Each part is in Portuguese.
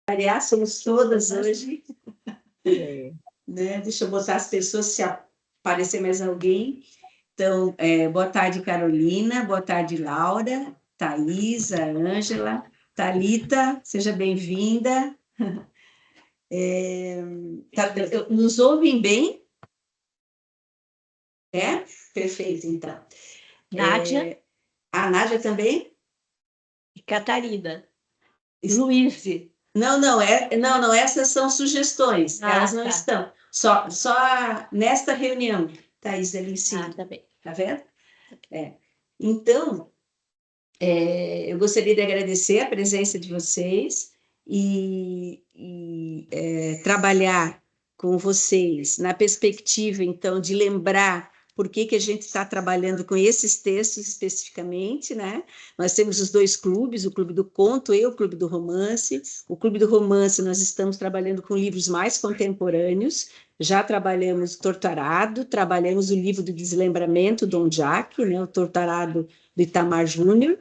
variar, somos todas hoje. É. Né? Deixa eu botar as pessoas, se aparecer mais alguém. Então, boa tarde, Carolina, boa tarde, Laura, Thaisa, Ângela, Thalita, seja bem-vinda. Nos ouvem bem? É? Perfeito, então. Nádia A Nádia também? e Catarina. Luiz. Não, essas são sugestões, elas não Tá. estão. Só nesta reunião, Thaís, ali em cima. Tá bem. Tá vendo? Então, eu gostaria de agradecer a presença de vocês e trabalhar com vocês na perspectiva, então, de lembrar por que a gente está trabalhando com esses textos especificamente, né? Nós temos os dois clubes, o Clube do Conto e o Clube do Romance. O Clube do Romance, nós estamos trabalhando com livros mais contemporâneos, já trabalhamos Torturado, trabalhamos o livro do Deslembramento, Dom Jaque, né? O Torturado do Itamar Júnior,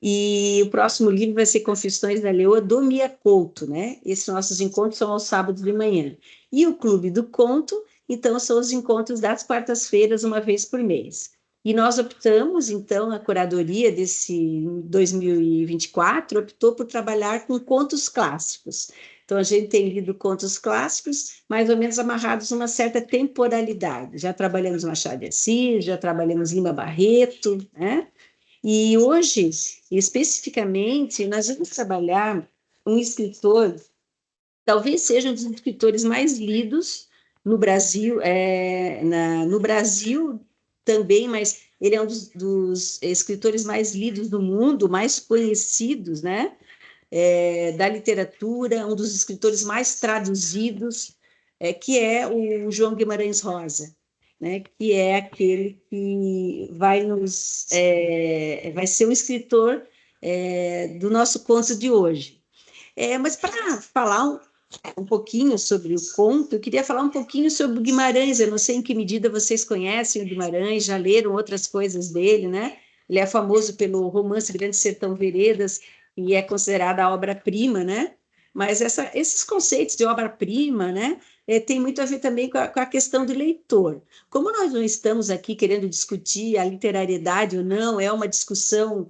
e o próximo livro vai ser Confissões da Leoa, do Mia Couto, né? Esses nossos encontros são aos sábados de manhã. E o Clube do Conto, então, são os encontros das quartas-feiras, uma vez por mês. E nós optamos, então, a curadoria desse 2024 optou por trabalhar com contos clássicos. Então, a gente tem lido contos clássicos, mais ou menos amarrados numa certa temporalidade. Já trabalhamos Machado de Assis, já trabalhamos Lima Barreto, né? E hoje, especificamente, nós vamos trabalhar um escritor, talvez seja um dos escritores mais lidos no Brasil, no Brasil também, mas ele é um dos escritores mais lidos do mundo, mais conhecidos, né? Da literatura, um dos escritores mais traduzidos, que é o João Guimarães Rosa, né? Que é aquele que vai ser o escritor do nosso conto de hoje. Mas para falar um pouquinho sobre o conto, eu queria falar um pouquinho sobre o Guimarães. Eu não sei em que medida vocês conhecem o Guimarães, já leram outras coisas dele, né? Ele é famoso pelo romance Grande Sertão Veredas e é considerada a obra-prima, né? Mas esses conceitos de obra-prima, né, tem muito a ver também com a questão do leitor. Como nós não estamos aqui querendo discutir a literariedade ou não, é uma discussão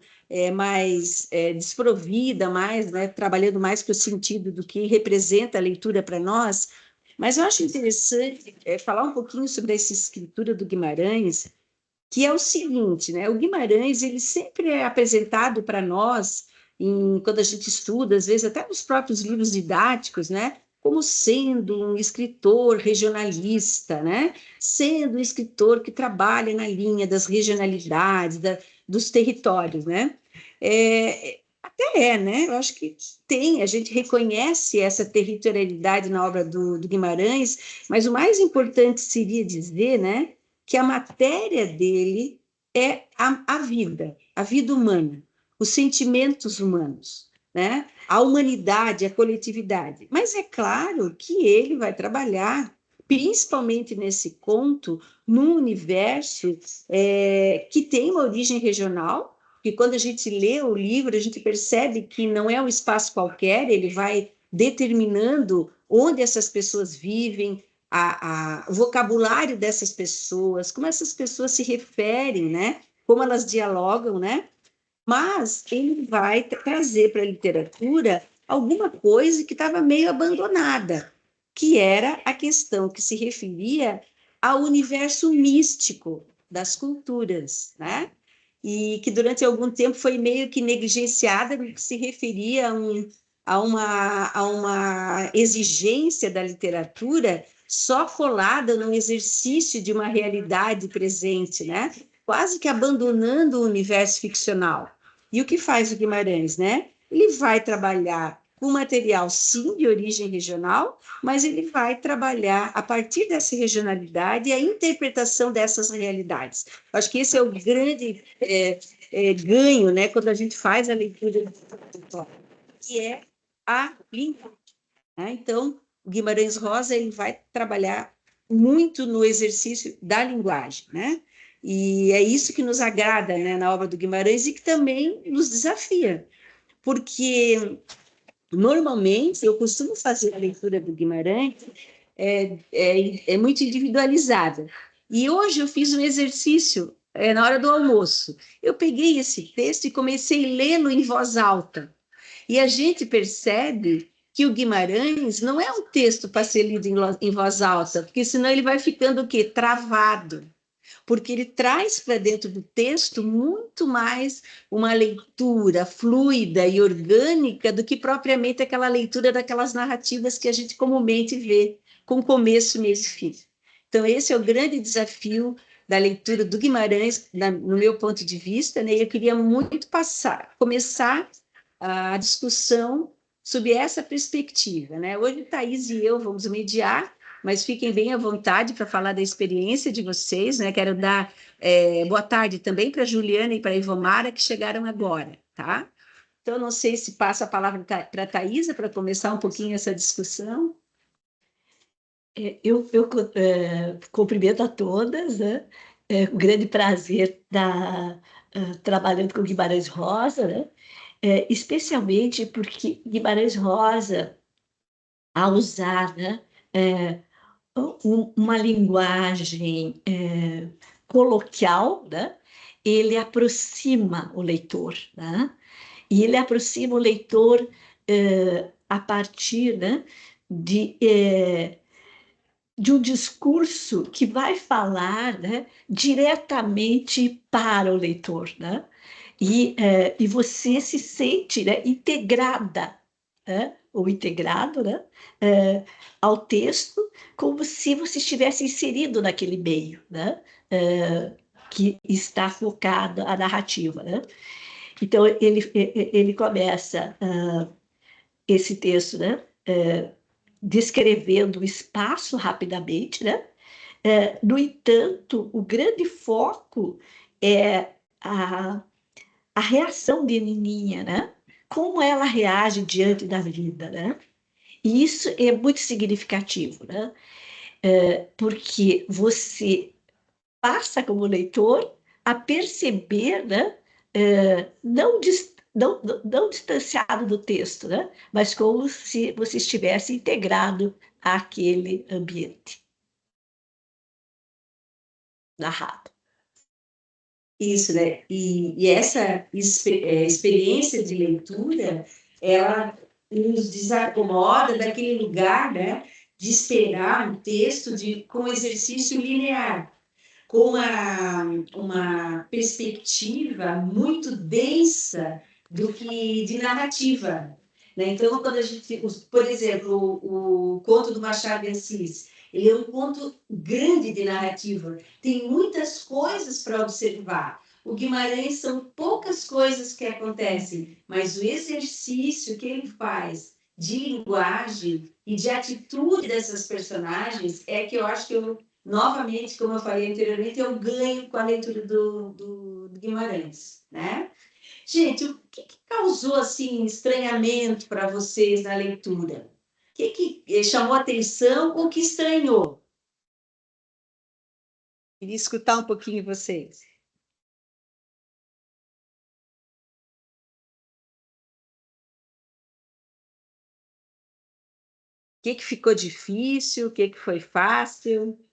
mais desprovida, mais, né, trabalhando mais para o sentido do que representa a leitura para nós, mas eu acho interessante falar um pouquinho sobre essa escritura do Guimarães, que é o seguinte, né? O Guimarães ele sempre é apresentado para nós, quando a gente estuda, às vezes até nos próprios livros didáticos, né? Como sendo um escritor regionalista, né? Sendo um escritor que trabalha na linha das regionalidades, dos territórios, né? Até né? Eu acho que a gente reconhece essa territorialidade na obra do Guimarães, mas o mais importante seria dizer, né? Que a matéria dele é a vida humana, os sentimentos humanos, né? A humanidade, a coletividade. Mas é claro que ele vai trabalhar, principalmente nesse conto, num universo que tem uma origem regional, que quando a gente lê o livro, a gente percebe que não é um espaço qualquer, ele vai determinando onde essas pessoas vivem, o vocabulário dessas pessoas, como essas pessoas se referem, né? Como elas dialogam, né? Mas ele vai trazer para a literatura alguma coisa que estava meio abandonada, que era a questão que se referia ao universo místico das culturas, né? E que durante algum tempo foi meio que negligenciada no que se referia a uma exigência da literatura só colada no exercício de uma realidade presente, né? Quase que abandonando o universo ficcional. E o que faz o Guimarães, né? Ele vai trabalhar com material, sim, de origem regional, mas ele vai trabalhar a partir dessa regionalidade e a interpretação dessas realidades. Acho que esse é o grande ganho, né, quando a gente faz a leitura do que é a língua. Né? Então, o Guimarães Rosa ele vai trabalhar muito no exercício da linguagem, né? E é isso que nos agrada, né, na obra do Guimarães e que também nos desafia, porque Normalmente, eu costumo fazer a leitura do Guimarães muito individualizada. E hoje eu fiz um exercício na hora do almoço. Eu peguei esse texto e comecei a lê-lo em voz alta. E a gente percebe que o Guimarães não é um texto para ser lido em voz alta, porque senão ele vai ficando o quê? Travado. Porque ele traz para dentro do texto muito mais uma leitura fluida e orgânica do que propriamente aquela leitura daquelas narrativas que a gente comumente vê, com começo, meio e fim. Então, esse é o grande desafio da leitura do Guimarães, no meu ponto de vista, né? Eu queria muito começar a discussão sob essa perspectiva, né? Hoje, Thaís e eu vamos mediar, mas fiquem bem à vontade para falar da experiência de vocês, né? Quero dar boa tarde também para a Juliana e para a Ivomara, que chegaram agora, tá? Então, não sei se passa a palavra para a Thaisa para começar um pouquinho essa discussão. Eu cumprimento a todas, né? É um grande prazer estar trabalhando com Guimarães Rosa, né? Especialmente porque Guimarães Rosa, ao usar, né, uma linguagem coloquial, né? Ele aproxima o leitor, né? E ele aproxima o leitor a partir, né, de um discurso que vai falar, né, diretamente para o leitor, né? E você se sente, né, integrada, né, ou integrado, né, ao texto, como se você estivesse inserido naquele meio, né, que está focado a narrativa, né? Então ele começa esse texto, né, descrevendo o espaço rapidamente, né? No entanto, o grande foco é a reação de Nininha, né? Como ela reage diante da vida, né? E isso é muito significativo, né? Porque você passa como leitor a perceber, né? Não distanciado do texto, né? Mas como se você estivesse integrado àquele ambiente narrado. Isso, né? E essa experiência de leitura, ela nos desacomoda daquele lugar, né, de esperar um texto com exercício linear, com uma perspectiva muito densa de narrativa. Né? Então, quando a gente, por exemplo, o conto do Machado de Assis, ele é um conto grande de narrativa, tem muitas coisas para observar. O Guimarães são poucas coisas que acontecem, mas o exercício que ele faz de linguagem e de atitude dessas personagens é que eu acho que novamente, como eu falei anteriormente, eu ganho com a leitura do Guimarães, né? Gente, o que causou assim estranhamento para vocês na leitura? O que chamou atenção ou que estranhou? Queria escutar um pouquinho vocês. O que ficou difícil? O que foi fácil?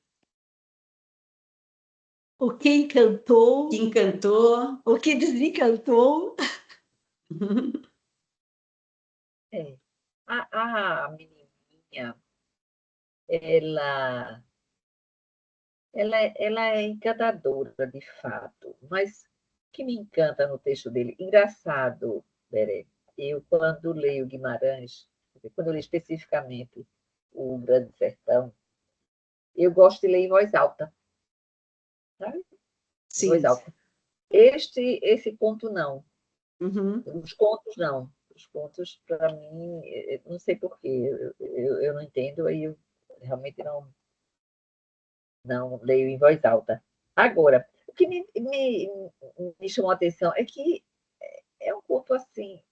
O que encantou, O que encantou? o que desencantou. A menininha, ela, ela é encantadora, de fato, mas o que me encanta no texto dele, engraçado, Beré, eu quando leio Guimarães, quando eu leio especificamente o Grande Sertão, eu gosto de ler em voz alta, sabe? Em voz Sim. alta. Esse conto não, Uhum. os contos não. Os contos, para mim, não sei porquê, eu não entendo, aí eu realmente não leio em voz alta. Agora, o que me chamou a atenção é que é um conto assim,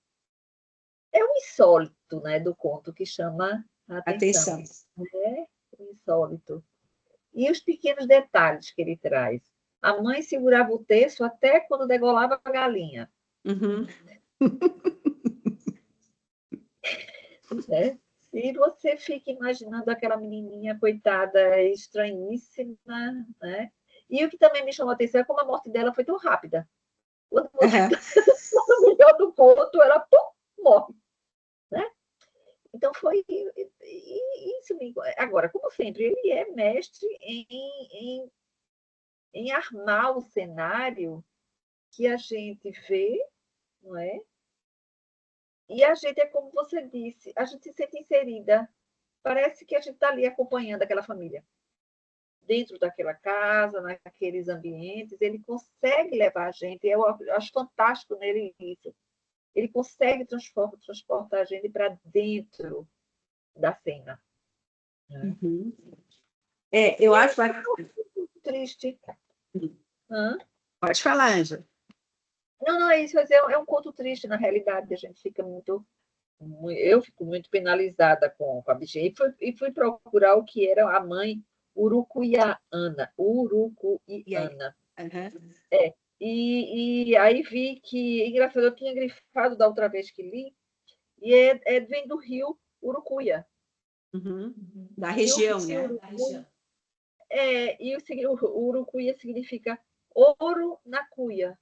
é o insólito, né, do conto que chama a atenção. É o insólito. E os pequenos detalhes que ele traz. A mãe segurava o terço até quando degolava a galinha. Uhum. né? E você fica imaginando aquela menininha, coitada, estranhíssima, né? E o que também me chamou a atenção é como a morte dela foi tão rápida. Quando você está no melhor do conto, ela pum, morre, né? Então foi isso. Agora, como sempre, ele é mestre em armar o cenário que a gente vê, não é? E a gente é como você disse, a gente se sente inserida. Parece que a gente está ali acompanhando aquela família. Dentro daquela casa, naqueles ambientes, ele consegue levar a gente. Eu acho fantástico nele isso. Ele consegue transportar a gente para dentro da cena. Uhum. Eu acho... Triste. Pode falar, Ângela. Não, é isso. É um conto triste, na realidade. A gente fica muito... Eu fico muito penalizada com a bichinha. E fui procurar o que era a mãe Urucuiana. Urucuiana. Uhum. E aí vi que, engraçado, eu tinha grifado da outra vez que li, e vem do rio Urucuia. Uhum. Da região, né? Urucuia, e o Urucuia significa ouro na cuia.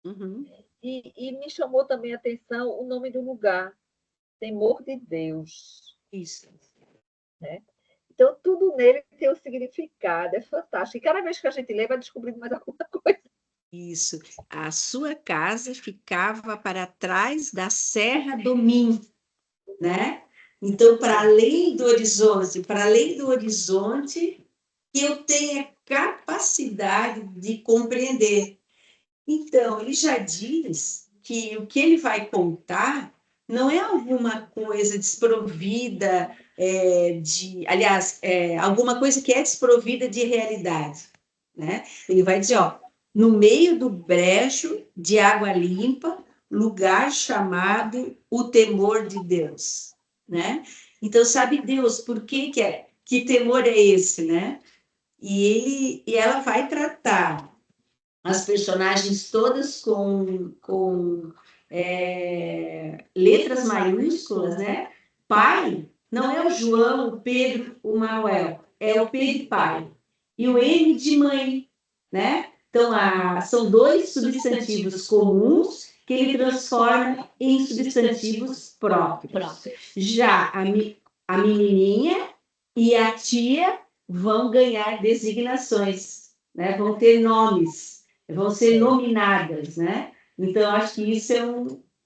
Uhum. E me chamou também a atenção o nome do lugar, Temor de Deus. Isso. Né? Então, tudo nele tem um significado, é fantástico. E cada vez que a gente lê, vai descobrindo mais alguma coisa. Isso. A sua casa ficava para trás da Serra do Minho, né? Então, para além do horizonte, eu tenho a capacidade de compreender. Então, ele já diz que o que ele vai contar não é alguma coisa desprovida aliás, alguma coisa que é desprovida de realidade, né? Ele vai dizer, ó, no meio do brejo de água limpa, lugar chamado o temor de Deus, né? Então, sabe Deus por que temor é esse, né? E ela vai tratar as personagens todas com letras maiúsculas, né? Pai não é o João, o Pedro, o Manuel, é o Pedro e pai. E o M de mãe, né? Então, são dois substantivos comuns que ele transforma em substantivos próprios. Já a menininha e a tia vão ganhar designações, né? Vão ter nomes, vão ser nominadas, né? Então, acho que isso é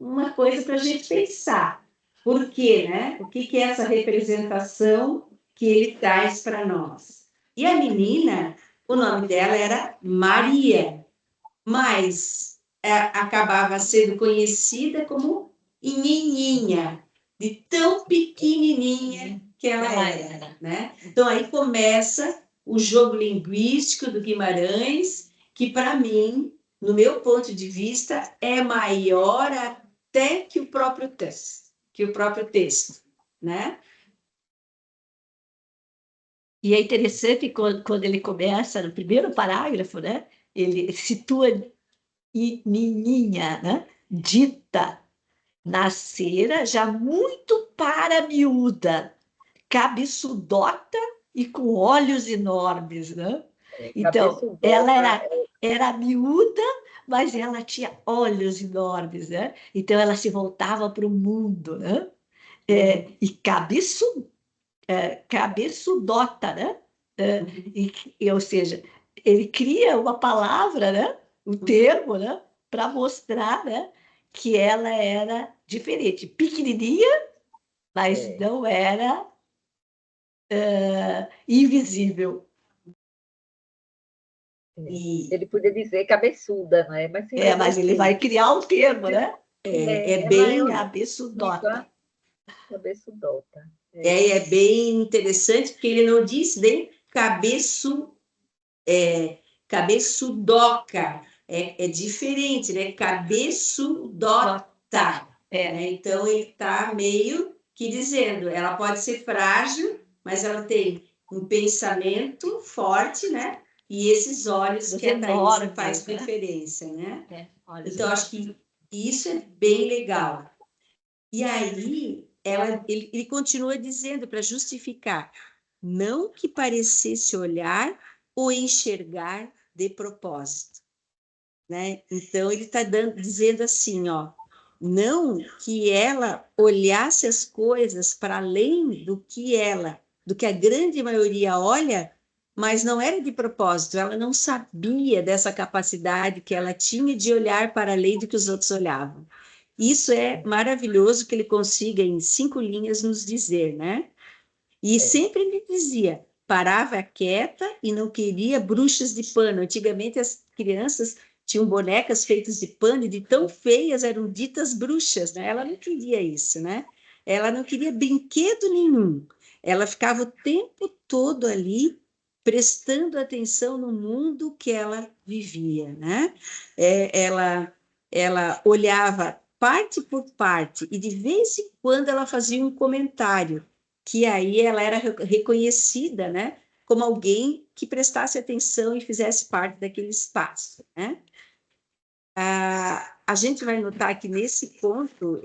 uma coisa para a gente pensar. Por quê, né? O que é essa representação que ele traz para nós? E a menina, o nome dela era Maria, mas acabava sendo conhecida como Nininha, de tão pequenininha que ela era, né? Então, aí começa o jogo linguístico do Guimarães, que, para mim, no meu ponto de vista, é maior até que o próprio texto, né? E é interessante quando ele começa, no primeiro parágrafo, né? Ele situa Nininha, né? Dita, nascera já muito para miúda, cabeçudota e com olhos enormes, né? Então, ela era miúda, mas ela tinha olhos enormes, né? Então, ela se voltava para o mundo, né? E cabeçudota, né? Ou seja, ele cria uma palavra, né? Um termo, né? Para mostrar, né? Que ela era diferente, pequenininha, mas não era invisível. Ele podia dizer cabeçuda, não é? Mas ele vai criar um termo, né? Bem cabeçudota. Cabeçudota. É bem interessante, porque ele não disse nem cabeçudoca. É diferente, né? Cabeçudota. Né? Então, ele está meio que dizendo, ela pode ser frágil, mas ela tem um pensamento forte, né? E esses olhos que a Thaís faz referência, né? Então, acho que isso é bem legal. E aí, ele continua dizendo para justificar, não que parecesse olhar ou enxergar de propósito, né? Então ele está dizendo assim, ó, não que ela olhasse as coisas para além do que a grande maioria olha, mas não era de propósito, ela não sabia dessa capacidade que ela tinha de olhar para além do que os outros olhavam. Isso é maravilhoso que ele consiga, em 5 linhas, nos dizer, né? E sempre ele dizia, parava quieta e não queria bruxas de pano. Antigamente as crianças tinham bonecas feitas de pano e de tão feias eram ditas bruxas, né? Ela não queria isso, né? Ela não queria brinquedo nenhum. Ela ficava o tempo todo ali prestando atenção no mundo que ela vivia, né? Ela olhava parte por parte e de vez em quando ela fazia um comentário que aí ela era reconhecida, né, como alguém que prestasse atenção e fizesse parte daquele espaço, né? A gente vai notar que nesse ponto,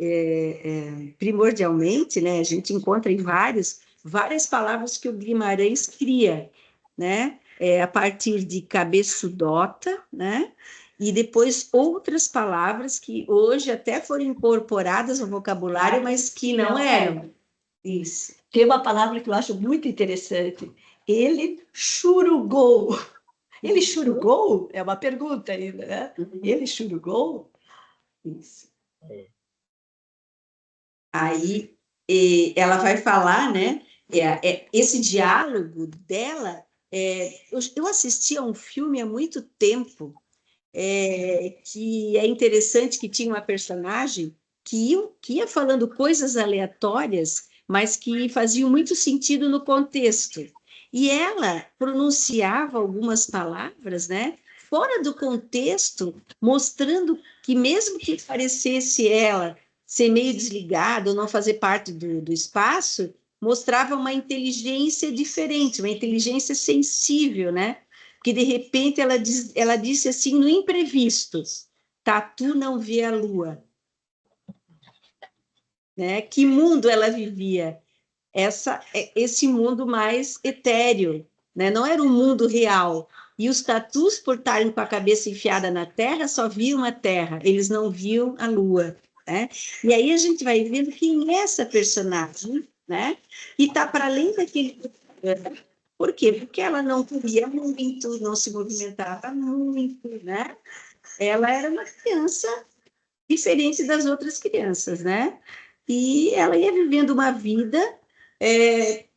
primordialmente, né, a gente encontra em várias palavras que o Guimarães cria, né, a partir de cabeçudota, né, e depois outras palavras que hoje até foram incorporadas ao vocabulário, mas que não eram. Isso. Tem uma palavra que eu acho muito interessante. Ele churugou. Ele churugou? É uma pergunta ainda, né? Ele churugou? Isso. Aí ela vai falar, né? Esse diálogo dela. Eu assisti a um filme há muito tempo, que é interessante, que tinha uma personagem que ia falando coisas aleatórias, mas que faziam muito sentido no contexto. E ela pronunciava algumas palavras, né, fora do contexto, mostrando que mesmo que parecesse ela ser meio desligada ou não fazer parte do espaço, mostrava uma inteligência diferente, uma inteligência sensível, né? Que de repente ela disse assim, no imprevisto, Tatu não vê a lua. Né? Que mundo ela vivia? Esse mundo mais etéreo, né? Não era um mundo real. E os tatus, por estarem com a cabeça enfiada na terra, só viam a terra, eles não viam a lua. Né? E aí a gente vai vendo quem é essa personagem, né? E está para além daquele. Por quê? Porque ela não corria muito, não se movimentava muito, né? Ela era uma criança diferente das outras crianças, né? E ela ia vivendo uma vida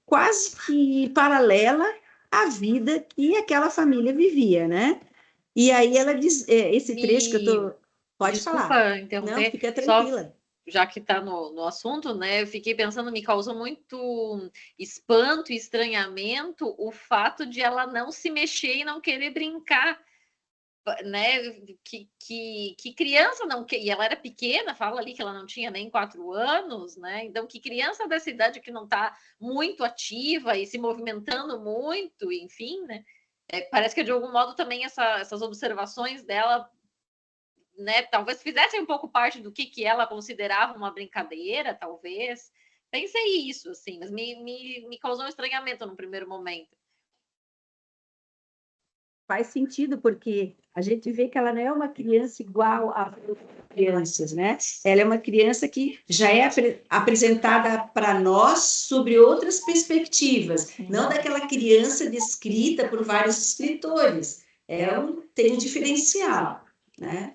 quase que paralela à vida que aquela família vivia, né? E aí ela diz, esse trecho que eu tô... Pode Desculpa falar. interromper. Não, fica tranquila. Só, já que está no assunto, né? Eu fiquei pensando, me causou muito espanto e estranhamento o fato de ela não se mexer e não querer brincar, né? Que criança não quer. E ela era pequena, fala ali que ela não tinha nem 4 anos, né? Então, que criança dessa idade que não está muito ativa e se movimentando muito, enfim, né? Parece que de algum modo também essas observações dela, né, talvez fizessem um pouco parte do que ela considerava uma brincadeira, talvez. Pensei isso, assim, mas me causou um estranhamento no primeiro momento. Faz sentido, porque a gente vê que ela não é uma criança igual a crianças, né? Ela é uma criança que já é apresentada para nós sobre outras perspectivas, não daquela criança descrita por vários escritores. Tem um diferencial, né?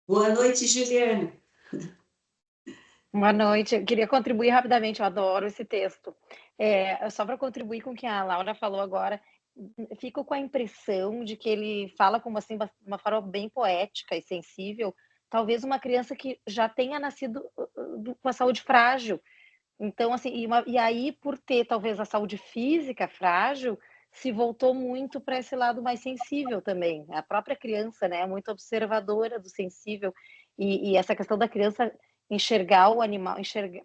Boa noite, Juliana. Boa noite. Eu queria contribuir rapidamente, eu adoro esse texto. Só para contribuir com o que a Laura falou agora, fico com a impressão de que ele fala como assim, uma forma bem poética e sensível, talvez uma criança que já tenha nascido com a saúde frágil. Então, assim, e aí, por ter talvez a saúde física frágil, se voltou muito para esse lado mais sensível também. A própria criança, né, é muito observadora do sensível. E essa questão da criança enxergar o animal,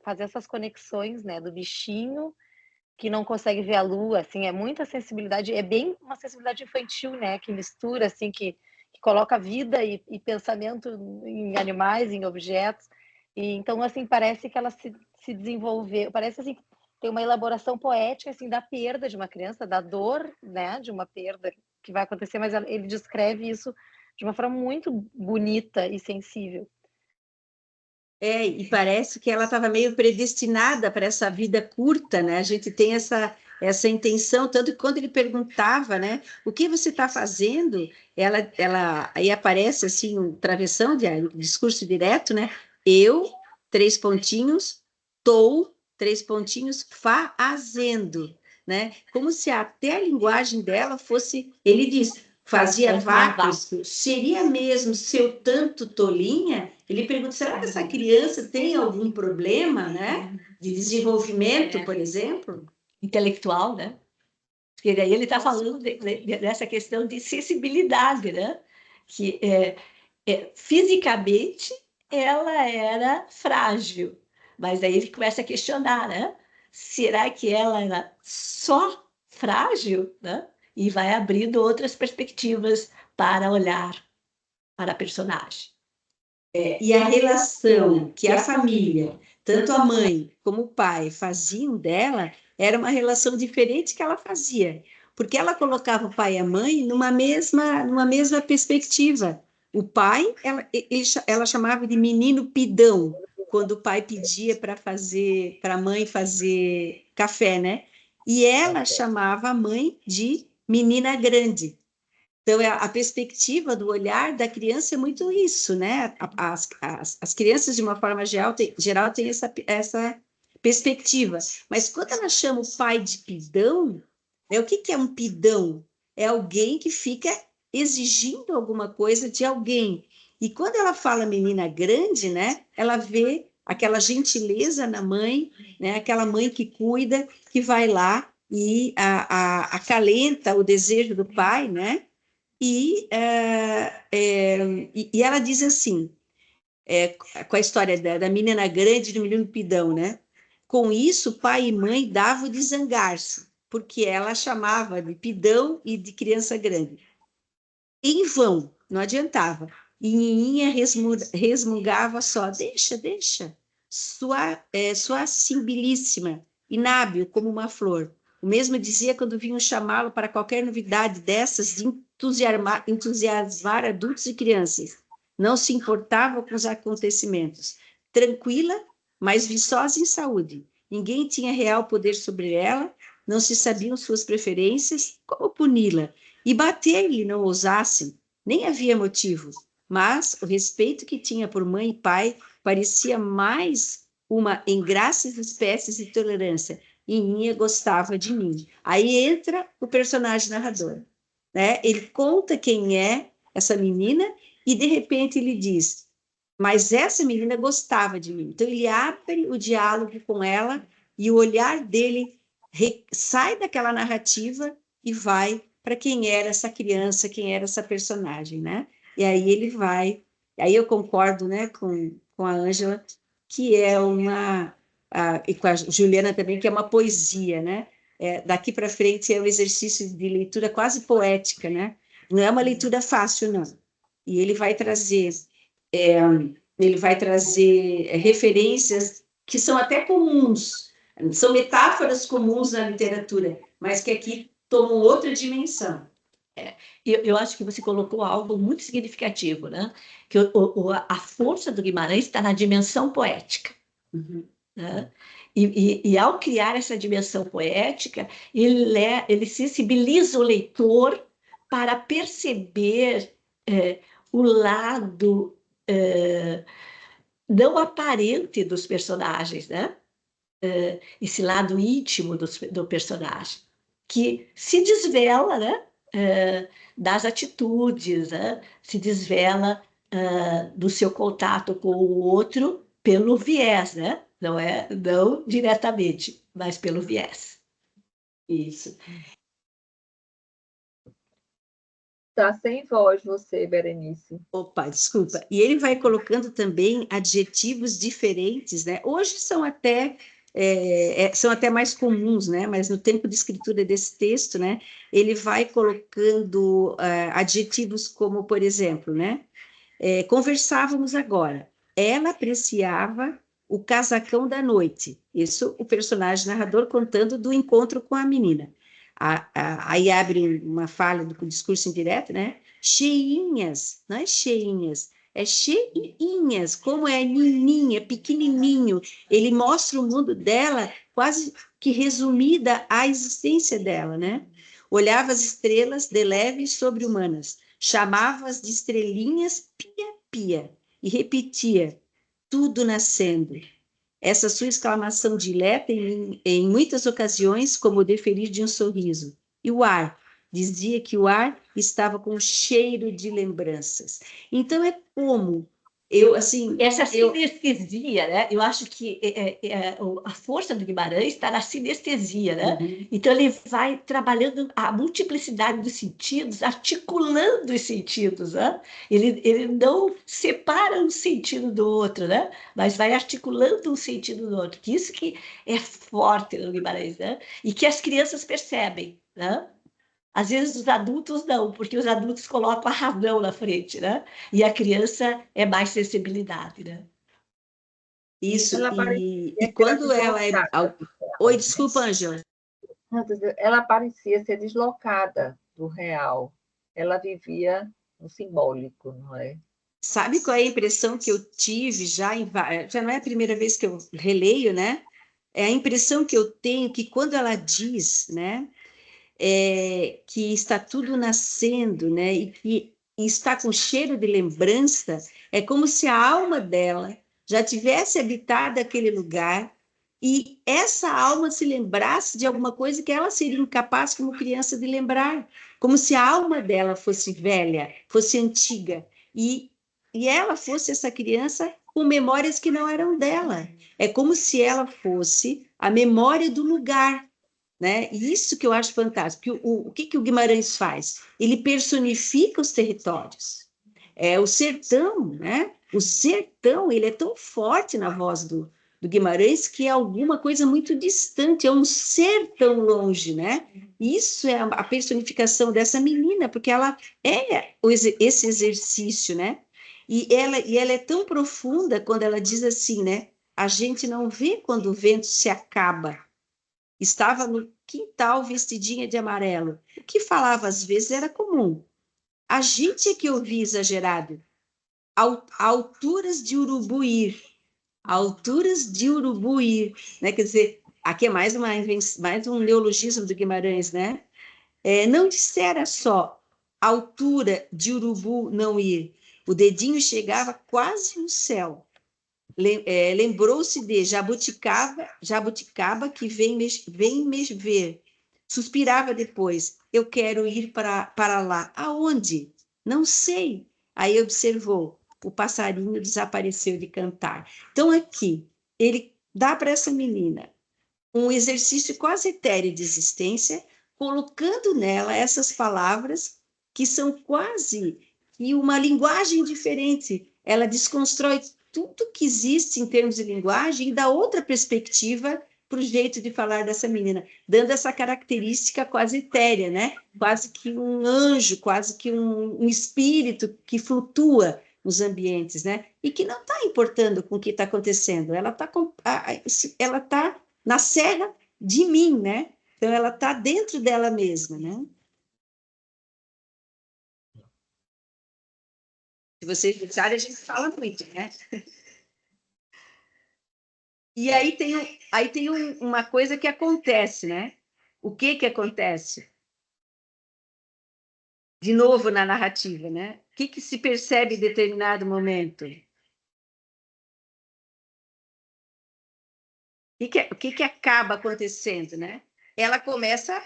fazer essas conexões, né, do bichinho que não consegue ver a lua, assim, é muita sensibilidade, é bem uma sensibilidade infantil, né, que mistura, assim, que coloca vida e pensamento em animais, em objetos. E então, assim, parece que ela se se desenvolver. Parece assim, tem uma elaboração poética assim da perda de uma criança, da dor, né, de uma perda que vai acontecer, mas ele descreve isso de uma forma muito bonita e sensível. E parece que ela estava meio predestinada para essa vida curta, né? A gente tem essa intenção, tanto que quando ele perguntava, né, o que você está fazendo, aí aparece assim um travessão de discurso direto, né? Eu, 3 pontinhos, estou, 3 pontinhos, fazendo, né? Como se até a linguagem dela fosse, ele diz, fazia vácuos, seria mesmo seu tanto tolinha? Ele pergunta, será que essa criança tem algum problema, né, de desenvolvimento, por exemplo? Intelectual, né? Porque daí ele está falando dessa questão de sensibilidade, né? Que fisicamente ela era frágil, mas aí ele começa a questionar, né? Será que ela era só frágil, né? E vai abrindo outras perspectivas para olhar para a personagem. E a relação que a família, tanto a mãe como o pai, faziam dela, era uma relação diferente que ela fazia, porque ela colocava o pai e a mãe numa mesma perspectiva. O pai, ela chamava de menino pidão, quando o pai pedia para a mãe fazer café, né? E ela chamava a mãe de menina grande. Então, a perspectiva do olhar da criança é muito isso, né? As crianças, de uma forma geral, têm essa perspectiva. Mas quando ela chama o pai de pidão, o que é um pidão? É alguém que fica exigindo alguma coisa de alguém. E quando ela fala menina grande, né? Ela vê aquela gentileza na mãe, né? Aquela mãe que cuida, que vai lá e acalenta o desejo do pai, né? E ela diz assim, com a história da menina grande e do menino pidão, né? Com isso, pai e mãe davam de zangar-se, porque ela chamava de pidão e de criança grande. Em vão, não adiantava. E Nininha resmungava só, deixa, sua simbilíssima, inábil como uma flor. O mesmo dizia quando vinham chamá-lo para qualquer novidade dessas de entusiasmar adultos e crianças. Não se importava com os acontecimentos. Tranquila, mas viçosa em saúde. Ninguém tinha real poder sobre ela, não se sabiam suas preferências, como puni-la? E bater-lhe não ousassem, nem havia motivo. Mas o respeito que tinha por mãe e pai parecia mais uma em graças espécies de tolerância. E Ninha gostava de mim. Aí entra o personagem narrador, né? Ele conta quem é essa menina e de repente ele diz: mas essa menina gostava de mim. Então ele abre o diálogo com ela e o olhar dele sai daquela narrativa e vai para quem era essa criança, quem era essa personagem, né? E aí ele vai. Aí eu concordo, né, com a Ângela, que é e com a Juliana também, que é uma poesia, né? Daqui para frente é um exercício de leitura quase poética, né? Não é uma leitura fácil, não. E ele vai trazer referências que são até comuns, são metáforas comuns na literatura, mas que aqui tomam outra dimensão. Eu acho que você colocou algo muito significativo, né? Que a força do Guimarães está na dimensão poética. Uhum. Né? E ao criar essa dimensão poética, ele sensibiliza o leitor para perceber o lado não aparente dos personagens, né? Esse lado íntimo do personagem, que se desvela, né? Das atitudes, né? Se desvela do seu contato com o outro pelo viés, né? Não diretamente, mas pelo viés. Isso. Está sem voz você, Berenice. Opa, desculpa. E ele vai colocando também adjetivos diferentes, né? Hoje são até mais comuns, né? Mas no tempo de escritura desse texto, né? Ele vai colocando adjetivos como, por exemplo, né? Conversávamos agora. Ela apreciava o casacão da noite. Isso o personagem narrador contando do encontro com a menina. Aí abre uma falha do discurso indireto, né? Cheinhas, não é cheinhas, é cheinhas, como é nininha, pequenininho. Ele mostra o mundo dela quase que resumida à existência dela, né? Olhava as estrelas de leve e sobre-humanas, chamava-as de estrelinhas pia-pia e repetia, tudo nascendo. Essa sua exclamação dileta em muitas ocasiões como o deferir de um sorriso. E o ar, dizia que o ar estava com cheiro de lembranças. Então é como essa sinestesia, né? Eu acho que a força do Guimarães está na sinestesia, né? Uhum. Então ele vai trabalhando a multiplicidade dos sentidos, articulando os sentidos, né? Ele não separa um sentido do outro, né? Mas vai articulando um sentido do outro. Que isso que é forte no Guimarães, né? E que as crianças percebem, né? Às vezes os adultos não, porque os adultos colocam a razão na frente, né? E a criança é mais sensibilidade, né? Isso, Ela e parecia que era quando ela é... deslocada. Oi, desculpa, Ângela. Ela parecia ser deslocada do real. Ela vivia no simbólico, não é? Sabe qual é a impressão que eu tive já não é a primeira vez que eu releio, né? É a impressão que eu tenho que quando ela diz, né, que está tudo nascendo, né, e que está com cheiro de lembrança, é como se a alma dela já tivesse habitado aquele lugar e essa alma se lembrasse de alguma coisa que ela seria incapaz como criança de lembrar, como se a alma dela fosse velha, fosse antiga e ela fosse essa criança com memórias que não eram dela. É como se ela fosse a memória do lugar, né? E isso que eu acho fantástico. O que o Guimarães faz? Ele personifica os territórios. O sertão, né? O sertão, ele é tão forte na voz do Guimarães que é alguma coisa muito distante, é um ser tão longe, né? Isso é a personificação dessa menina, porque ela é esse exercício, né? E ela é tão profunda quando ela diz assim, né? A gente não vê quando o vento se acaba. Estava no quintal vestidinha de amarelo. O que falava às vezes era comum. A gente é que ouvia exagerado. Alturas de Urubuir. Alturas de Urubuir. Né? Quer dizer, aqui é mais um neologismo do Guimarães, né? Não dissera só altura de urubu não ir. O dedinho chegava quase no céu. Lembrou-se de jabuticaba que vem me ver. Suspirava depois, eu quero ir para lá. Aonde? Não sei. Aí observou, o passarinho desapareceu de cantar. Então aqui, ele dá para essa menina um exercício quase etéreo de existência, colocando nela essas palavras que são quase que uma linguagem diferente. Ela desconstrói tudo que existe em termos de linguagem e dá outra perspectiva para o jeito de falar dessa menina, dando essa característica quase etérea, né? Quase que um anjo, quase que um espírito que flutua nos ambientes, né? E que não está importando com o que está acontecendo. Ela tá na serra de mim, né? Então ela está dentro dela mesma, né? Se vocês deixarem, a gente fala muito, né? E aí tem uma coisa que acontece, né? O que acontece? De novo na narrativa, né? O que se percebe em determinado momento? O que acaba acontecendo, né? Ela começa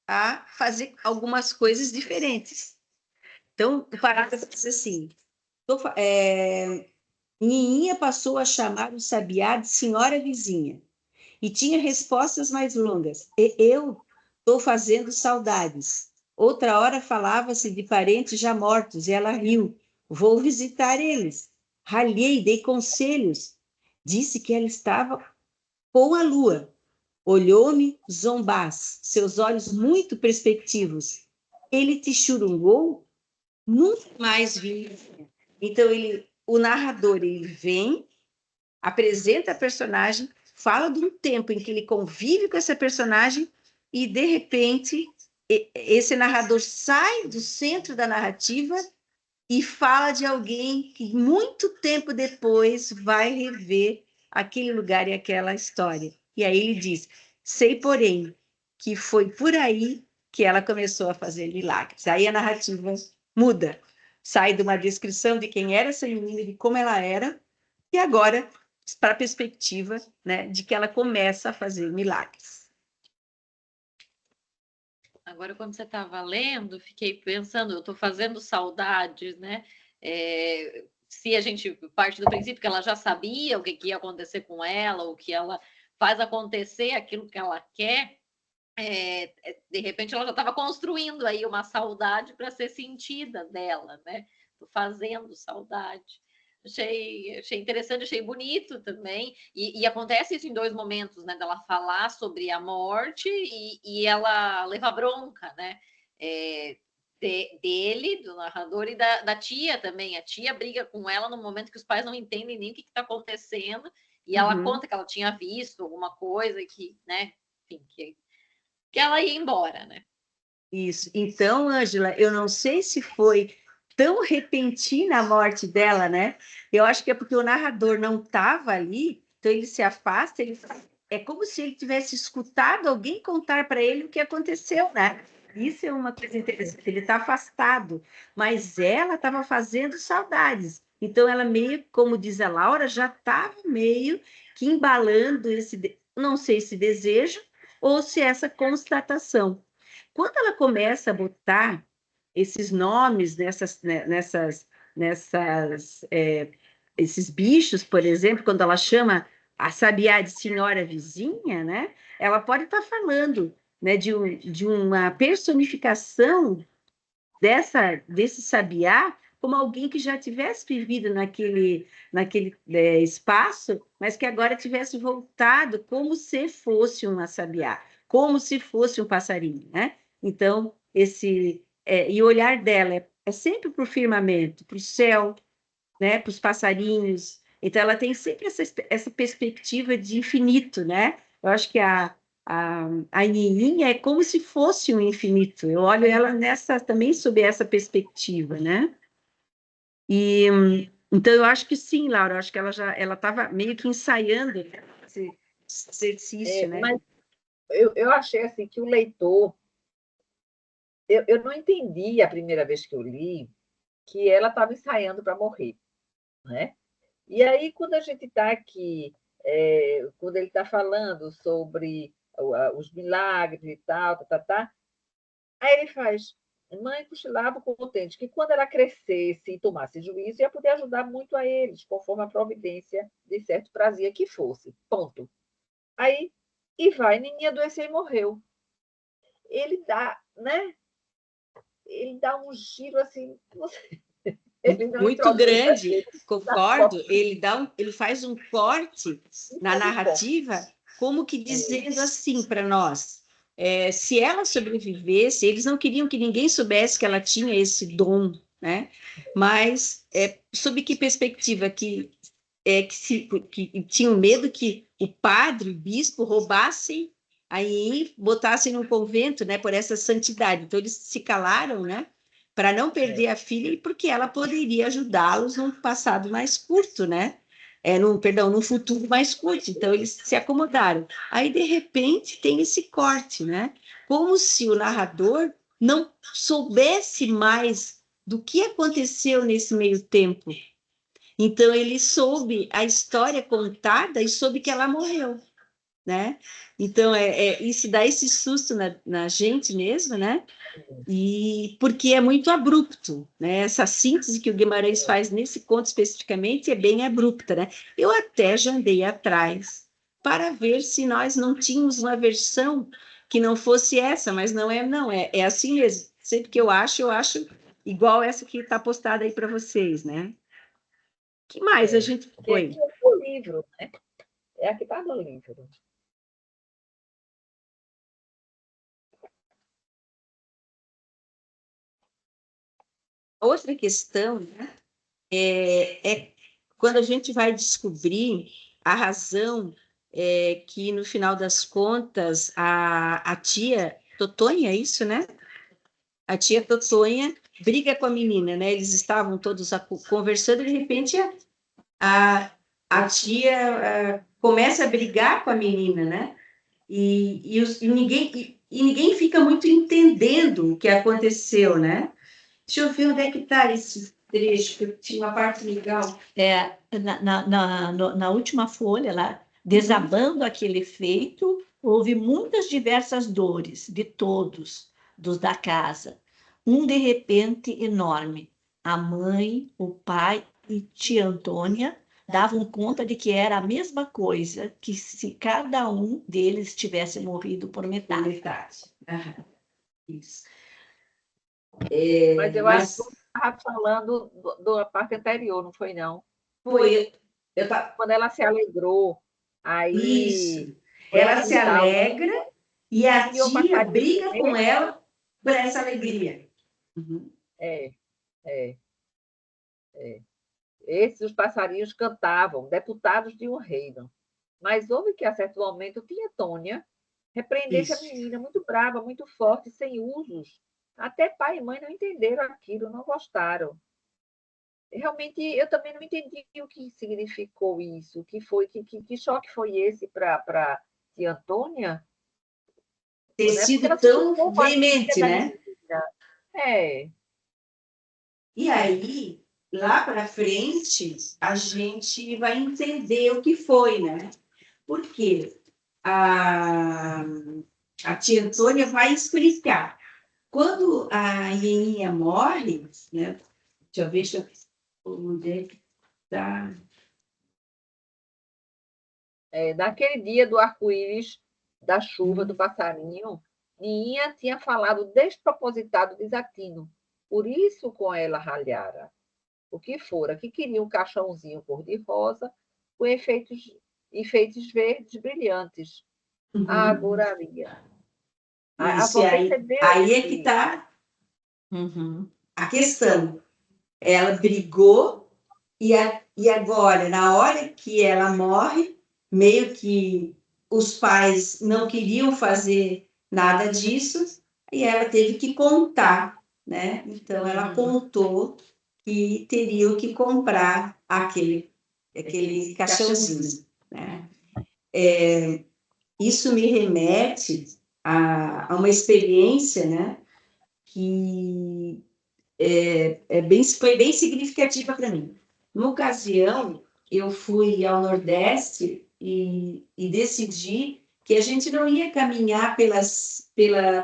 a fazer algumas coisas diferentes. Então, o parágrafo diz assim, Nininha passou a chamar o sabiá de senhora vizinha e tinha respostas mais longas. Eu estou fazendo saudades. Outra hora falava-se de parentes já mortos e ela riu. Vou visitar eles. Ralhei, dei conselhos. Disse que ela estava com a lua. Olhou-me zombás, seus olhos muito perspectivos. Ele te churungou? Nunca mais vi. Então, o narrador, ele vem apresenta a personagem, fala de um tempo em que ele convive com essa personagem e, de repente, esse narrador sai do centro da narrativa e fala de alguém que muito tempo depois vai rever aquele lugar e aquela história. E aí ele diz: sei, porém, que foi por aí que ela começou a fazer milagres. Aí a narrativa muda, sai de uma descrição de quem era essa menina, de como ela era, e agora para a perspectiva, né, de que ela começa a fazer milagres. Agora, quando você estava lendo, fiquei pensando, eu estou fazendo saudades, né? Se a gente parte do princípio que ela já sabia o que ia acontecer com ela, o que ela faz acontecer, aquilo que ela quer, de repente ela já estava construindo aí uma saudade para ser sentida dela, né? Tô fazendo saudade. Achei interessante, achei bonito também. E acontece isso em dois momentos, né? Dela falar sobre a morte e ela levar bronca, né? Dele, do narrador, e da tia também. A tia briga com ela no momento que os pais não entendem nem o que está acontecendo. E ela conta que ela tinha visto alguma coisa que, né? Enfim, que ela ia embora, né? Isso. Então, Ângela, eu não sei se foi tão repentina a morte dela, né? Eu acho que é porque o narrador não estava ali, então ele se afasta, é como se ele tivesse escutado alguém contar para ele o que aconteceu, né? Isso é uma coisa interessante, ele está afastado, mas ela estava fazendo saudades. Então, ela meio, como diz a Laura, já estava meio que embalando não sei se desejo ou se essa constatação. Quando ela começa a botar esses nomes esses bichos, por exemplo, quando ela chama a sabiá de senhora vizinha, né? Ela pode estar falando, né, de uma personificação desse sabiá como alguém que já tivesse vivido naquele espaço, mas que agora tivesse voltado como se fosse uma sabiá, como se fosse um passarinho, né? Então, e o olhar dela é sempre para o firmamento, para o céu, né? Para os passarinhos. Então, ela tem sempre essa perspectiva de infinito, né? Eu acho que a Nininha é como se fosse um infinito. Eu olho ela também sob essa perspectiva, né? E então eu acho que sim, Laura. Eu acho que ela estava meio que ensaiando esse exercício, né? Mas eu achei assim que o leitor, eu não entendi a primeira vez que eu li que ela estava ensaiando para morrer, né? E aí, quando a gente está aqui, quando ele está falando sobre os milagres e tal, aí ele faz: mãe cochilava contente que quando ela crescesse e tomasse juízo, ia poder ajudar muito a eles, conforme a providência de certo prazia que fosse. Ponto. Aí, Nininha adoeceu e morreu. Ele dá, né? Ele dá um giro assim, ele não Muito introduz grande, na concordo. Ele faz um corte na narrativa, como que dizendo assim para nós: se ela sobrevivesse, eles não queriam que ninguém soubesse que ela tinha esse dom, né? Mas sob que perspectiva que tinham medo que o padre, o bispo, roubassem aí botassem no convento, né? Por essa santidade. Então eles se calaram, né? Para não perder a filha e porque ela poderia ajudá-los num passado mais curto, né? Num futuro mais curto. Então, eles se acomodaram. Aí, de repente, tem esse corte, né? Como se o narrador não soubesse mais do que aconteceu nesse meio tempo. Então, ele soube a história contada e soube que ela morreu, né? Então, isso dá esse susto na gente mesmo, né? E porque é muito abrupto, né? Essa síntese que o Guimarães faz nesse conto especificamente é bem abrupta, né? Eu até já andei atrás para ver se nós não tínhamos uma versão que não fosse essa, mas não, é assim mesmo. Sempre que eu acho igual essa que está postada aí para vocês, né? Que mais a gente que foi? é o livro, né? É a que está no livro. Outra questão, né, é quando a gente vai descobrir a razão é que, no final das contas, a tia Totonha, é isso, né? A tia Totonha briga com a menina, né? Eles estavam todos conversando, e de repente a tia começa a brigar com a menina, né? E ninguém fica muito entendendo o que aconteceu, né? Deixa eu ver onde é que está esse trecho, que tinha uma parte legal. Na última folha, lá, desabando aquele feito, houve muitas diversas dores de todos, dos da casa. De repente enorme. A mãe, o pai e tia Antônia davam conta de que era a mesma coisa que se cada um deles tivesse morrido por metade. Aham, isso. Mas eu acho que você estava falando da parte anterior, não foi, não? Foi. Quando ela se alegrou, aí... Isso. Ela se alegra e a E o tia passarinho briga com também. ela por essa alegria. Esses os passarinhos cantavam, deputados de um reino. Mas houve que, a certo momento, tia Tônia repreendesse a Isso. menina, muito brava, muito forte, sem usos. Até pai e mãe não entenderam aquilo, não gostaram. Realmente, eu também não entendi o que significou isso, que choque foi esse para tia Antônia, Ter né? Porque sido ela se tão preocupou com a veemente, alegria da né? menina. É, E aí, lá para frente, a gente vai entender o que foi, né? Porque a tia Antônia vai explicar. Quando a Ieninha morre, né? Deixa eu ver onde é que está. naquele dia do arco-íris, da chuva, do passarinho, Ninha tinha falado despropositado desatino. Por isso com ela ralhara. O que fora, que queria um caixãozinho cor-de-rosa com enfeites verdes brilhantes. A agoraria. A Isso, e avó aí, percebeu aí é que está a questão. Ela brigou e agora, na hora que ela morre, meio que os pais não queriam fazer nada disso e ela teve que contar, né? Então, ela contou que teriam que comprar aquele caixãozinho, né? Isso me remete a uma experiência, né? Que foi bem significativa para mim. Numa ocasião, eu fui ao Nordeste e decidi que a gente não ia caminhar pela estrada,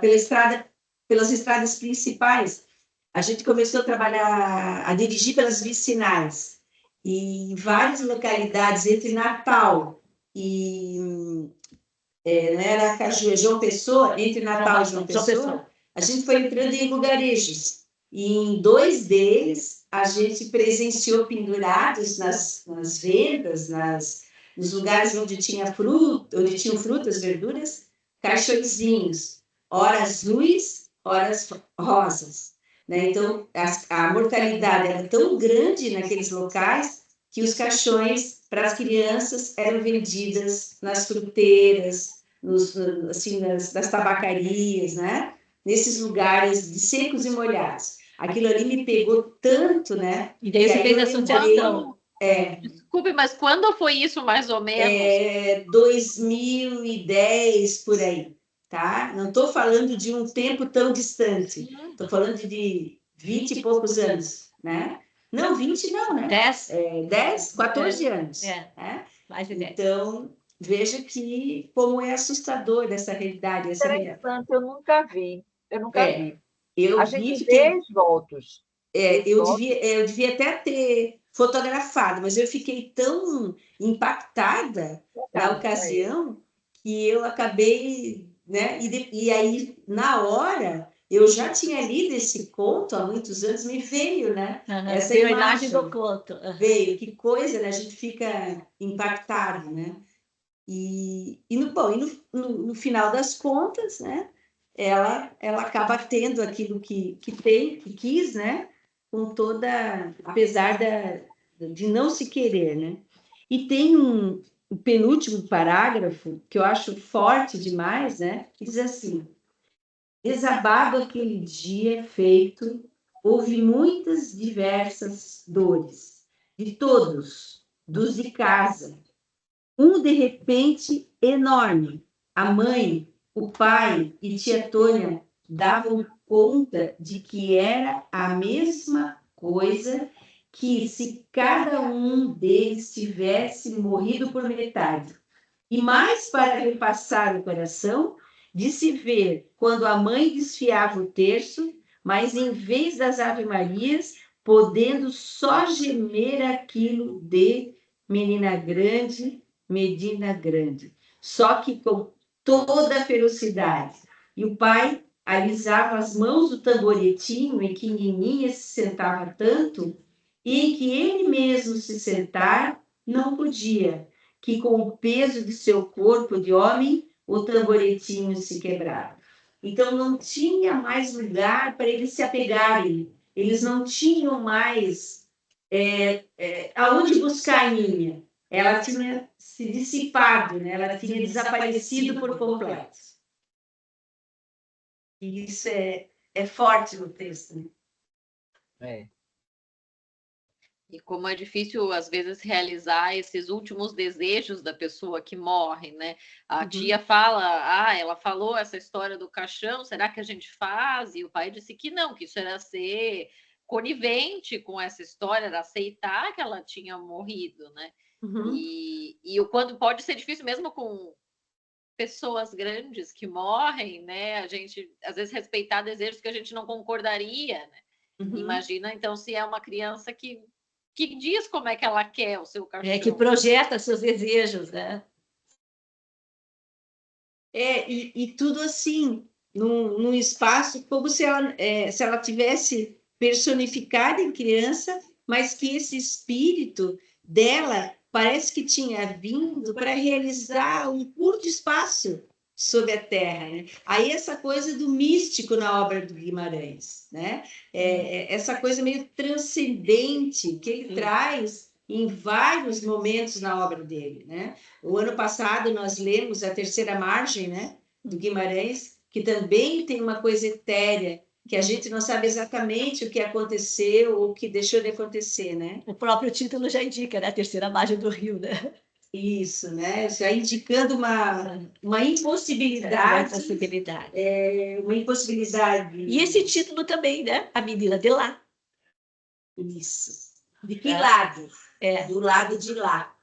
pelas estradas principais. A gente começou a trabalhar, a dirigir pelas vicinais. E em várias localidades, entre Natal e não era João Pessoa, entre Natal e João Pessoa, a gente foi entrando em lugarejos. E em 2 deles, a gente presenciou pendurados nas vendas, nos lugares onde tinham frutas, verduras, caixõezinhos, ora azuis, ora rosas. Né? Então, a mortalidade era tão grande naqueles locais que os caixões para as crianças eram vendidas nas fruteiras, nas tabacarias, né? Nesses lugares de secos e molhados. Aquilo ali me pegou tanto, né? E daí você fez a associação. Desculpe, mas quando foi isso, mais ou menos? 2010, por aí, tá? Não estou falando de um tempo tão distante. Estou falando de 20 e poucos anos, né? Não, 20 não, né? 10, 14 anos. Mais de 10. Então, veja como é assustador essa realidade. Interessante, eu nunca vi. Eu A vi, gente vê esvotos. eu devia até ter fotografado, mas eu fiquei tão impactada na ocasião que eu acabei, né? E aí, na hora, eu já tinha lido esse conto há muitos anos, me veio, né? Essa imagem do conto. Veio, que coisa, né? A gente fica impactado, né? No final das contas, né? Ela acaba tendo aquilo que quis, né? Com toda, apesar de não se querer, né? E tem o penúltimo parágrafo, que eu acho forte demais, né? Que diz assim: desabado aquele dia feito, houve muitas diversas dores, de todos, dos de casa. De repente, enorme. A mãe, o pai e tia Tônia davam conta de que era a mesma coisa que se cada um deles tivesse morrido por metade. E mais para repassar o coração, de se ver quando a mãe desfiava o terço, mas em vez das Ave-Marias, podendo só gemer aquilo de menina grande, Medina grande. Só que com toda a ferocidade. E o pai alisava as mãos do tamboretinho em que Nininha se sentava tanto, e em que ele mesmo se sentar não podia, que com o peso de seu corpo de homem, o tamboretinho se quebrava. Então não tinha mais lugar para eles se apegarem, eles não tinham mais aonde buscar a Ninha. Ela tinha se dissipado, né? Ela tinha desaparecido por completo. E isso é forte no texto. Né? É. E como é difícil, às vezes, realizar esses últimos desejos da pessoa que morre, né? A tia fala, ela falou essa história do caixão, será que a gente faz? E o pai disse que não, que isso era ser conivente com essa história, era aceitar que ela tinha morrido, né? E o quando pode ser difícil mesmo com pessoas grandes que morrem, né? A gente, às vezes, respeitar desejos que a gente não concordaria, né? Imagina, então, se é uma criança que diz como é que ela quer o seu cachorro. Que projeta seus desejos, né? E tudo assim, num espaço como se ela tivesse personificado em criança, mas que esse espírito dela parece que tinha vindo para realizar um curto espaço sobre a Terra. Né? Aí essa coisa do místico na obra do Guimarães, né? Essa coisa meio transcendente que ele traz em vários momentos na obra dele. Né? O ano passado nós lemos A Terceira Margem, né? Do Guimarães, que também tem uma coisa etérea, que a gente não sabe exatamente o que aconteceu ou o que deixou de acontecer, né? O próprio título já indica, né? A terceira margem do rio, né? Isso, né? Já indicando uma impossibilidade. Uma impossibilidade. E esse título também, né? A menina de lá. Isso. De que lado? Do lado de lá.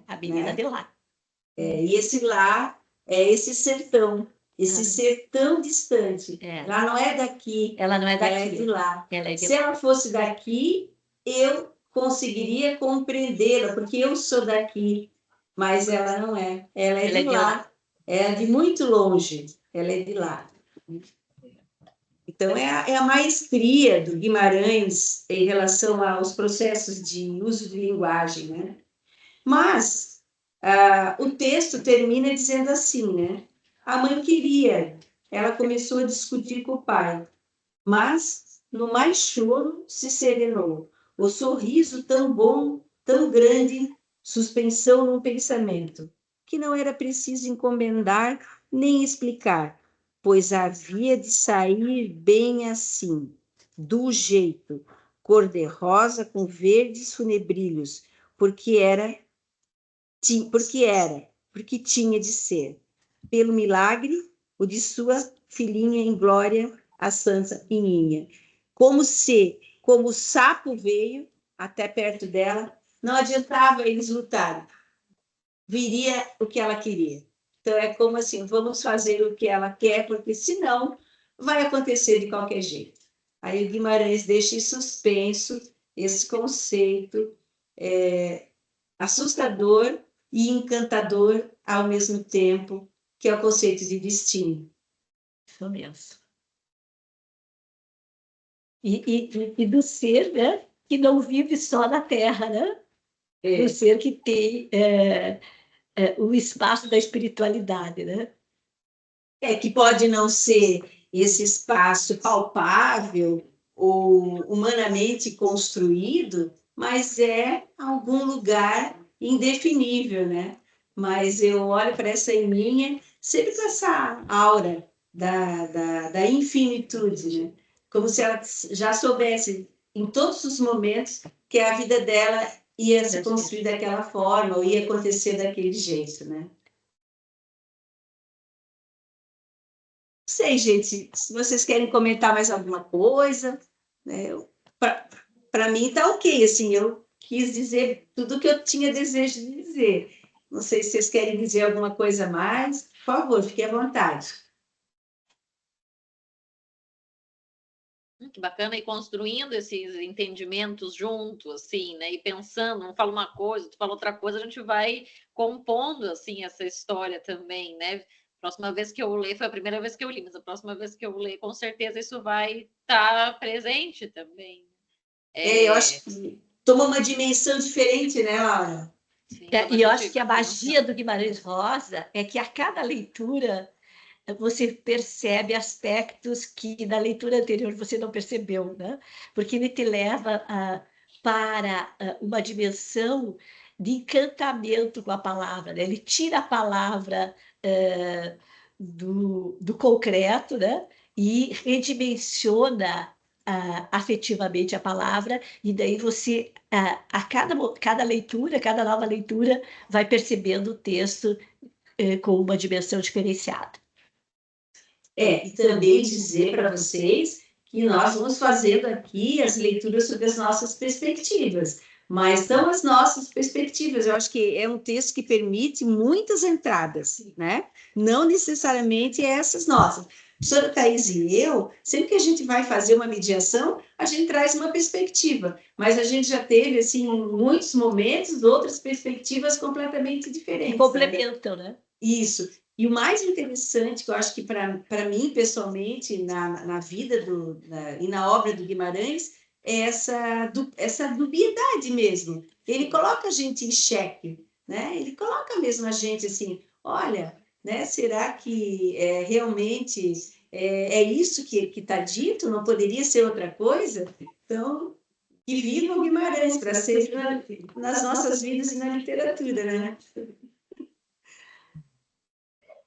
A menina de lá. E esse lá é esse sertão. Esse ser tão distante. Ela não é daqui. Ela não é daqui. Ela é de lá. Ela é de Se ela fosse daqui, eu conseguiria compreendê-la, porque eu sou daqui. Mas ela não é. Ela é de lá. É de muito longe. Ela é de lá. Então, é a maestria do Guimarães em relação aos processos de uso de linguagem, né? Mas o texto termina dizendo assim, né? A mãe queria, ela começou a discutir com o pai, mas no mais choro se serenou. O sorriso tão bom, tão grande, suspensão num pensamento, que não era preciso encomendar nem explicar, pois havia de sair bem assim, do jeito, cor-de-rosa com verdes funebrilhos, porque tinha de ser, pelo milagre, o de sua filhinha em glória, a Santa Nininha. Como o sapo veio até perto dela, não adiantava eles lutarem. Viria o que ela queria. Então, é como assim, vamos fazer o que ela quer, porque senão vai acontecer de qualquer jeito. Aí o Guimarães deixa em suspenso esse conceito assustador e encantador ao mesmo tempo, que é o conceito de destino. Isso mesmo. E do ser, né, que não vive só na Terra, né? Do ser que tem o espaço da espiritualidade, né? Que pode não ser esse espaço palpável ou humanamente construído, mas é algum lugar indefinível, né? mas eu olho para essa Eminha sempre com essa aura da infinitude, né? Como se ela já soubesse, em todos os momentos, que a vida dela ia se construir daquela forma, ou ia acontecer daquele jeito, né? Não sei, gente, se vocês querem comentar mais alguma coisa, né? Para mim tá ok, assim, eu quis dizer tudo que eu tinha desejo de dizer. Não sei se vocês querem dizer alguma coisa a mais, por favor, fiquem à vontade. Que bacana, e construindo esses entendimentos juntos, assim, né? E pensando, um fala uma coisa, tu fala outra coisa, a gente vai compondo, assim, essa história também, né? Próxima vez que eu ler, foi a primeira vez que eu li, mas a próxima vez que eu ler, com certeza isso vai estar presente também. Eu acho que toma uma dimensão diferente, né, Laura? Sim, E eu acho que a magia do Guimarães Rosa é que a cada leitura você percebe aspectos que na leitura anterior você não percebeu, né? Porque ele te leva para uma dimensão de encantamento com a palavra, né? Ele tira a palavra do concreto, né? E redimensiona afetivamente a palavra, e daí você, a cada leitura, cada nova leitura, vai percebendo o texto com uma dimensão diferenciada. E também dizer para vocês que nós vamos fazendo aqui as leituras sobre as nossas perspectivas, mas são as nossas perspectivas. Eu acho que é um texto que permite muitas entradas, né? Não necessariamente essas nossas. A professora Thaís e eu, sempre que a gente vai fazer uma mediação, a gente traz uma perspectiva, mas a gente já teve, assim, em muitos momentos, outras perspectivas completamente diferentes. Complementam, né? Isso. E o mais interessante, que eu acho que para mim, pessoalmente, na vida e na obra do Guimarães, é essa dubiedade mesmo. Ele coloca a gente em xeque, né? Ele coloca mesmo a gente assim, olha, né? Será que realmente é isso que está dito? Não poderia ser outra coisa? Então, que viva o Guimarães para ser nas nossas vidas e na literatura, né?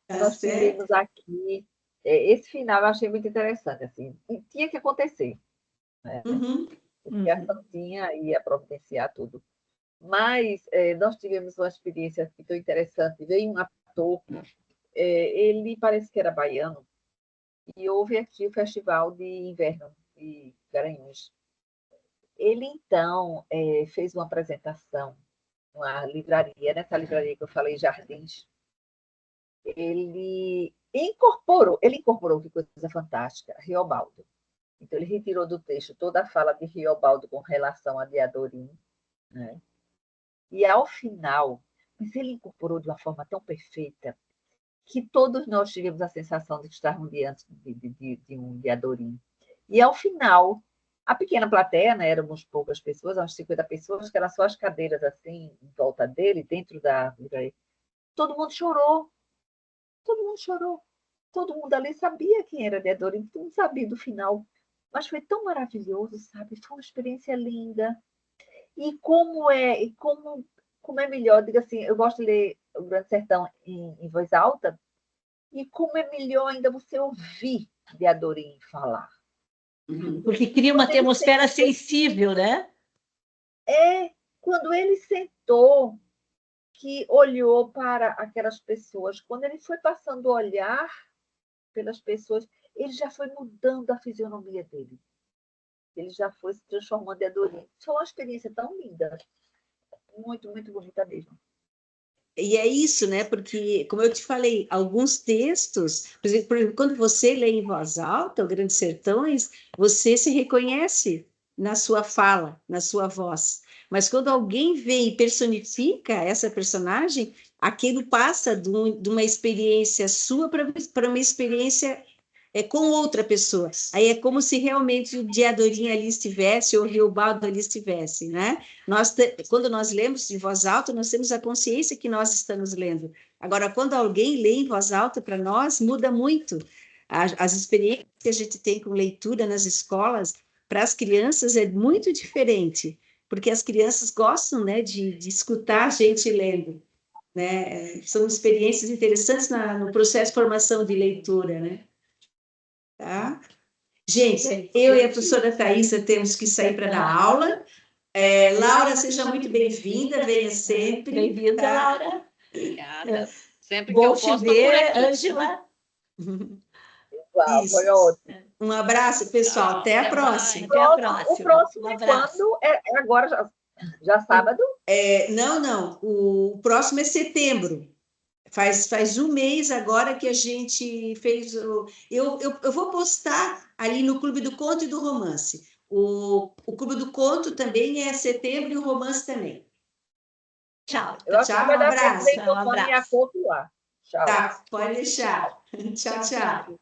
Nós tivemos aqui, esse final eu achei muito interessante, assim, e tinha que acontecer, né? Porque a Santinha ia providenciar tudo. Mas nós tivemos uma experiência muito interessante. Veio um ator, ele parece que era baiano, e houve aqui o Festival de Inverno de Garanhuns. Ele, então, fez uma apresentação numa livraria, nessa livraria que eu falei, Jardins. Ele incorporou, que coisa fantástica, Riobaldo. Então, ele retirou do texto toda a fala de Riobaldo com relação a Diadorim, né? E, ao final, mas ele incorporou de uma forma tão perfeita que todos nós tivemos a sensação de que estávamos diante de um Diadorim. E, ao final, a pequena plateia, né, éramos poucas pessoas, umas 50 pessoas, que eram só as cadeiras assim, em volta dele, dentro da livraria. Todo mundo chorou. Todo mundo chorou. Todo mundo ali sabia quem era Diadorim, todo mundo sabia do final. Mas foi tão maravilhoso, sabe? Foi uma experiência linda. E como é melhor, diga assim, eu gosto de ler O Grande Sertão em voz alta, e como é melhor ainda você ouvir Diadorim falar. Porque cria uma atmosfera sensível, né? Quando ele sentou, que olhou para aquelas pessoas, quando ele foi passando o olhar pelas pessoas, ele já foi mudando a fisionomia dele. Ele já foi se transformando em Diadorim. Foi uma experiência tão linda. Muito, muito bonita mesmo. E é isso, né? Porque, como eu te falei, alguns textos, por exemplo, quando você lê em voz alta, o Grandes Sertões, você se reconhece na sua fala, na sua voz. Mas quando alguém vem e personifica essa personagem, aquilo passa de uma experiência sua para uma experiência com outra pessoa. Aí é como se realmente o Diadorim ali estivesse, ou o Riobaldo ali estivesse, né? Quando nós lemos em voz alta, nós temos a consciência que nós estamos lendo. Agora, quando alguém lê em voz alta para nós, muda muito. As experiências que a gente tem com leitura nas escolas, para as crianças, é muito diferente, porque as crianças gostam, né, de escutar a gente lendo. né? São experiências interessantes no processo de formação de leitura, né? Tá? Gente, eu e a professora Thaisa temos que sair para dar aula. Laura, seja muito bem-vinda, venha sempre. Bem-vinda, tá? Laura. Obrigada. Sempre que Bom eu te posso, estou por ver, aqui. Ângela. Uau, Isso. foi ótimo. Um abraço, pessoal. Até a Até próxima. Até a O próxima. próximo Um é abraço. quando? É agora, já sábado? Não. O próximo é setembro. Faz um mês agora que a gente fez. Eu vou postar ali no Clube do Conto e do Romance. O Clube do Conto também é setembro e o romance também. Tchau. Eu acho que Tchau, vai um dar tempo abraço. de eu tomar minha abraço. foto lá. Tchau. Tá, pode deixar. Tchau, tchau.